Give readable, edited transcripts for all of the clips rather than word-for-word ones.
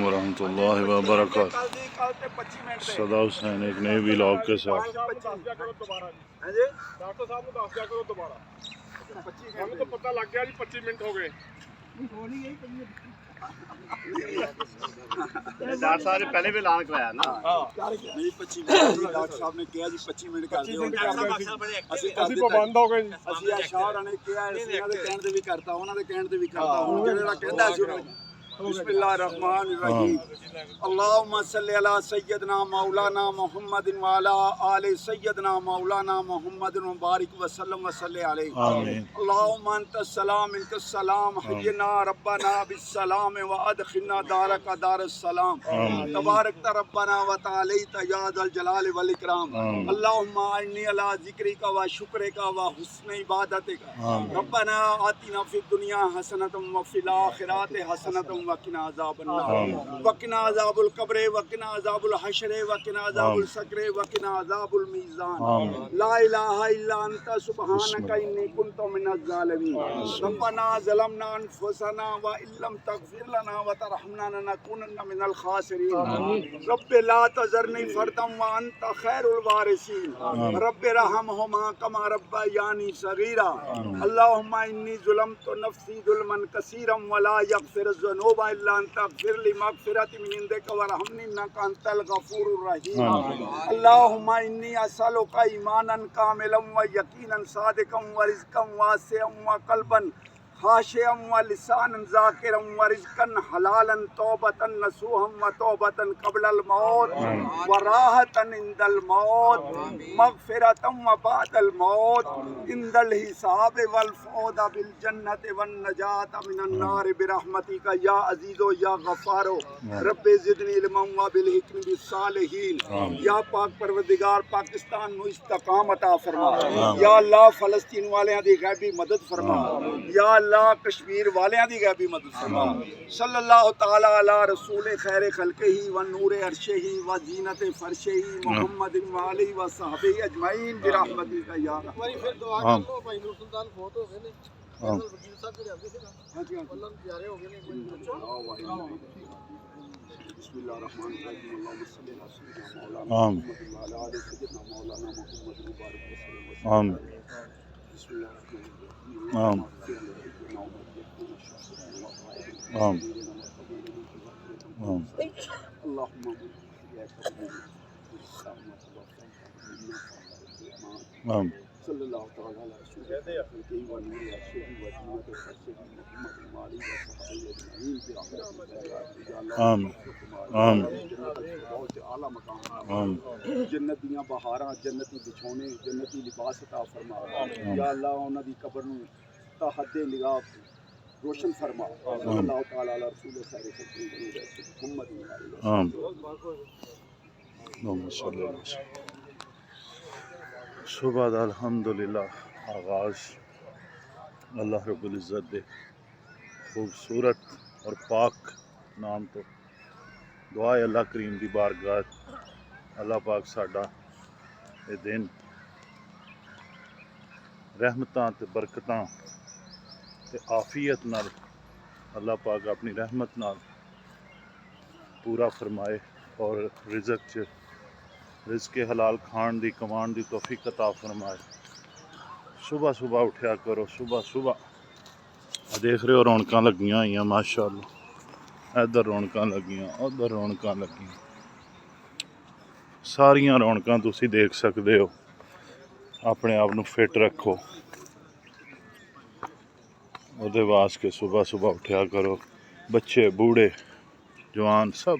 वरहमतुल्लाहि वबरकातुहू। सदा हुसैन एक नए व्लॉग के साथ। तो पता लग गया जी 25 मिनट हो गए। डॉक्टर साहब ने पहले भी ऐलान कराया ना। नहीं 25 मिनट डॉक्टर साहब ने किया जी 25 मिनट कर दिਓ ਅਸੀਂ ਪਾਬੰਦ ਹੋ ਗਏ ਜੀ। ਅਸੀਂ ਅਸ਼ਾਰ ਨੇ ਕਿਹਾ ਇਹਨਾਂ ਦੇ ਕਹਿਣ ਤੇ ਵੀ ਕਰਤਾ ਉਹਨਾਂ ਦੇ ਕਹਿਣ ਤੇ ਵੀ ਕਰਤਾ ਹੁਣ ਜਿਹੜਾ ਕਹਿੰਦਾ ਸੀ बिस्मिल्लाहिर्रहमानिर्रहीम अल्लाहुम्मा सल्ली अला सय्यदना मौलाना मुहम्मदिन व अला आले सय्यदना मौलाना मुहम्मदिन मुबारक व सल्लम व सल्ली अलैहि आमीन। अल्लाहुम्मा अंतस सलाम मिनकस सलाम हय्यना रब्बना बिस सलाम व अदखिलना दारक दारस सलाम तबारक रब्बना व तआला या ज़ल जलाल वल इकराम। अल्लाहुम्मा इन्नी अला ज़िक्रिका व शुक्रिका व हुस्न इबादतिका रब्बना आतिना फिद दुनिया हसनतम व फिल आखिरति हसनतम वकिना अज़ाबन्नार वकिना अज़ाबुल कब्र वकिना अज़ाबुल हश्र वकिना अज़ाबुल सकरे वकिना अज़ाबुल मीज़ान। ला इलाहा इल्ला अंता सुब्हानका इन्नी कुन्तु मिनज़ ज़ालिमीन। रब्बना ज़लमना अनफुसना व इल्लम तग़फिर लना व तरहमना लनकूनन्ना मिनल खासिरीन। रब्बि ला तज़रनी फ़र्दन व अंता खैरुल वारिसीन। रब्बि रहमहुमा कमा रब्बयानी सगीरा। अल्लाहुम्मा इन्नी ज़ुलमतु नफ़्सी ज़ुल्मन कसीरन व ला यग़फिरु ज़ुनूबा इल्ला अंता फ़िर लि मग़फ़िरतिन मिन इंदिका वरहमनी इन्नका अंतल गफ़ूरुर रहीम। अल्लाहुम्मा इन्नी असअलुका ईमानन कामिलन व यकीनन सादिक़न व रिज़्क़न वासिअन व क़ल्बन खाशिअन व लिसानन ज़ाकिरन व रिज़्क़न हलालन तौबतन नसूहन व तौबतन क़ब्लल मौत व राहतन इंदल मौत मग़फ़िरतन व बादल मौत इंदल हिसाब वल फ़ौज़ बिल जन्नति वन नजात मिनन नार बिरहमतिका या अज़ीज़ो या गफ़ारो रब्बि ज़िदनी इल्मन व बिल हिक्म बिस्सालिहीन। या पाक परवरदिगार पाकिस्तान नूं इस्तकामत अता फरमा। या अल्लाह फ़लस्तीन वालियां दी गैबी मदद फरमा। या अल्लाह कश्मीर वालियां दी गैबी मदद फरमा। सल्लल्लाहु तआला अला रसूल खैर खल्क़िही व नूर अर्शिही व ज़ीनत फ़र्शिही मुहम्मदिन व आलिही व सहबिही अजमईन बिरहमतिका या रहमान। जन्नत दियां बहारां जन्नती बिछौने जन्नती लिबास अता फरमा। या अल्लाह उन्हां दी कब्र नूं तहद्दे निगाह रोशन फरमा। अल्लाह तआला अला रसूल खैर खल्क़िही मुहम्मद। सुबह दा अल्हम्दुलिल्लाह आगाज़ अल्लाह रब्बुल इज़्ज़त दे खूबसूरत और पाक नाम तो दुआ है अल्लाह करीम दी बारगाह अल्लाह पाक साडा ये दिन रहमतां ते बरकतां ते आफियत नाल अल्लाह पाक अपनी रहमत नाल पूरा फरमाए और रिज़्क़ हलाल खान दी कमान दी तौफीक अता फरमाए। सुबह सुबह उठा करो, सुबह सुबह देख रहे हो रौनकां लगियां होइयां माशाअल्लाह। इधर रौनकां लगियां उधर रौनकां लगियां सारियां रौनकां तुसी देख सकते हो। अपने आप नूं फिट रखो उहदे वास्ते सुबह सुबह उठा करो। बच्चे बूढ़े जवान सब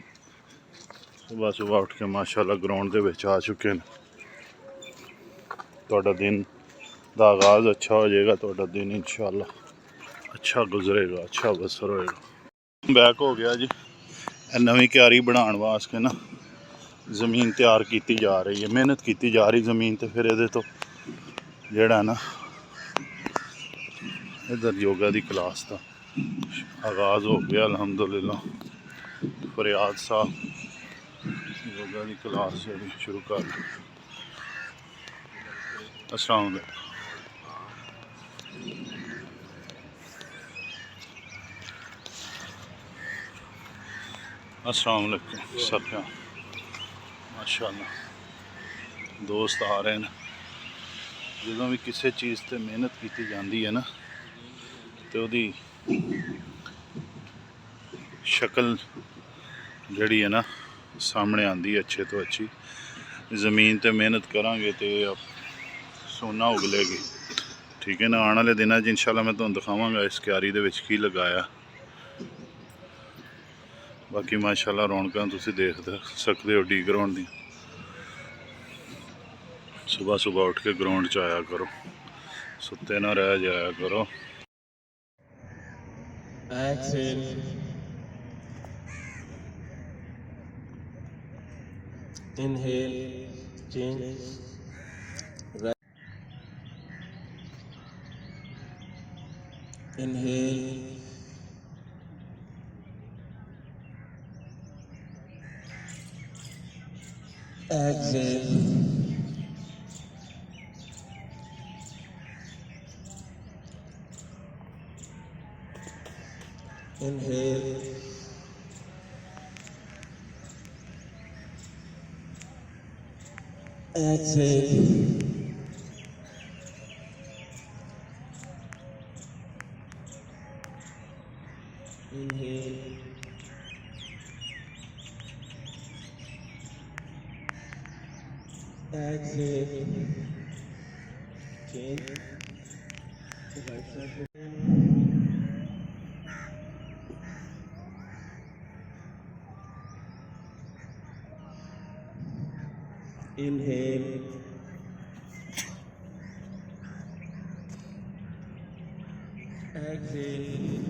सुबह सुबह उठ के माशाअल्लाह ग्राउंड दे विच आ चुके हैं। तुहाडा दिन दा आगाज़ अच्छा हो जाएगा, तुहाडा दिन इंशाअल्लाह अच्छा गुजरेगा, अच्छा बसर होएगा। बैक हो गया जी। नवीं क्यारी बनाने वास्ते ना ज़मीन तैयार की जा रही है, मेहनत की जा रही ज़मीन। तो फिर ये तो जेड़ा ना इधर योगा की क्लास का आगाज़ हो गया अल्हम्दुलिल्लाह। फरियाद साहब योगा की क्लास शुरू कर दी। अस्सलाम वालेकुम। अस्सलाम वालेकुम सबका माशाअल्लाह दोस्त आ रहे हैं ਜਦੋਂ ਵੀ ਕਿਸੇ ਚੀਜ਼ ਤੇ ਮਿਹਨਤ ਕੀਤੀ ਜਾਂਦੀ ਹੈ ਨਾ ਤੇ ਉਹਦੀ ਸ਼ਕਲ ਜਿਹੜੀ ਹੈ ਨਾ ਸਾਹਮਣੇ ਆਂਦੀ ਹੈ ਅੱਛੇ ਤੋਂ ਅੱਛੀ ਜ਼ਮੀਨ ਤੇ ਮਿਹਨਤ ਕਰਾਂਗੇ ਤੇ ਸੋਨਾ ਉਗਲੇਗੀ ਠੀਕ ਹੈ ਨਾ ਆਉਣ ਵਾਲੇ ਦਿਨਾਂ 'ਚ ਇਨਸ਼ਾਅੱਲਾ ਮੈਂ ਤੁਹਾਨੂੰ ਦਿਖਾਵਾਂਗਾ ਇਸ ਕਿਆਰੀ ਦੇ ਵਿੱਚ ਕੀ ਲਗਾਇਆ ਬਾਕੀ ਮਾਸ਼ਾਅੱਲਾ ਰੌਣਕਾਂ ਤੁਸੀਂ ਦੇਖ ਸਕਦੇ ਹੋ ਡੀ ਗਰਾਊਂਡ ਦੀ सुबह सुबह उठ के ग्राउंड च आया करो सुते ना रह जाया करो Exhale. Inhale. Change. Right. Inhale. Exhale. Inhale. Exhale. Inhale. Exhale. Change. Right side. Inhale. Exhale.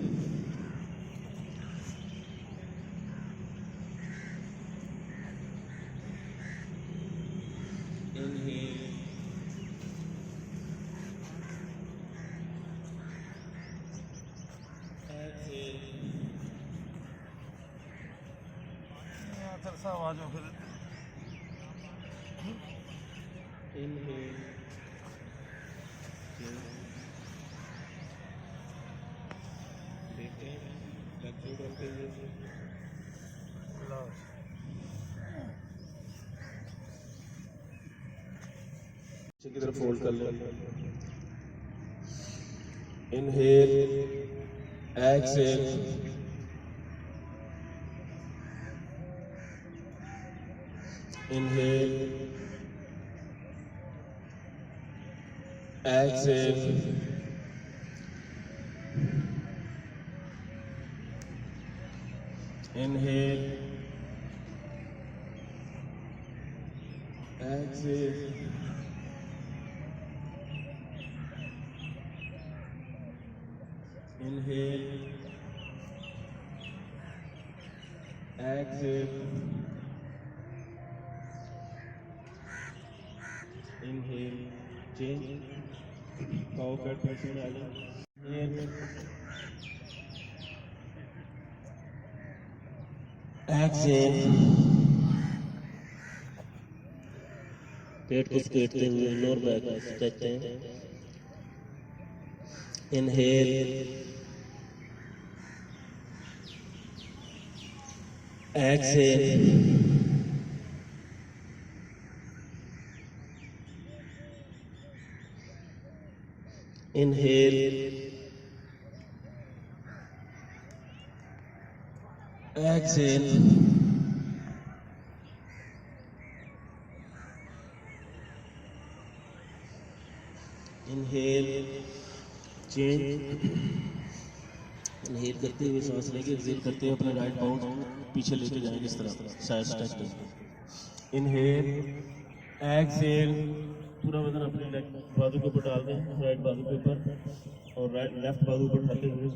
Inhale. Exhale. Inhale. Breathe in. Exhale करते हुए नीचे की तरफ फोल्ड कर लो inhale exhale inhale exhale inhale exhale inhale exhale inhale change cow cut person inhale exhale पेट को सकेटते हुए lower back स्ट्रेचते हैं inhale exhale inhale exhale inhale change inhale करते हुए सांस लेके exhale करते हुए अपना राइट पाउंड पीछे लेके जाएंगे इस तरह साइड स्ट्रेच inhale exhale पूरा वजन अपने बाजू के ऊपर डाल दें राइट बाजू के ऊपर और राइट लेफ्ट बाजू को उठाते हुए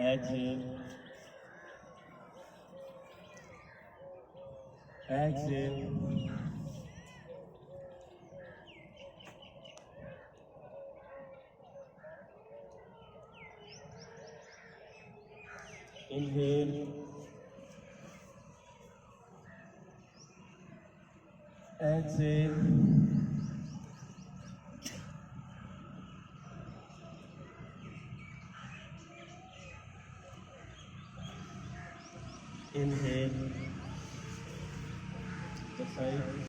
exhale exhale inhale exhale exercise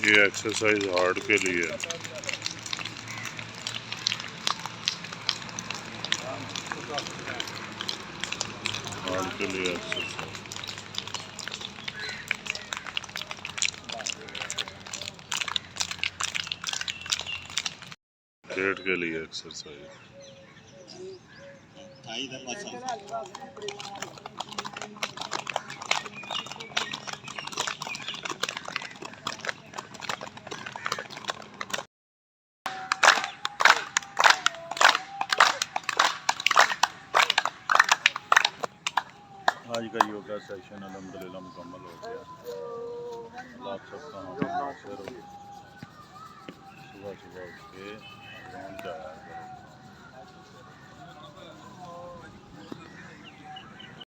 ये एक्सरसाइज हार्ट के लिए है। हार्ट के लिए एक्सरसाइज, पेट के लिए एक्सरसाइज। आज का योगा सेशन अल्हम्दुलिल्लाह मुकम्मल हो गया। आप सबका सुबह सुबह उठ के ग्राउंड जाया है।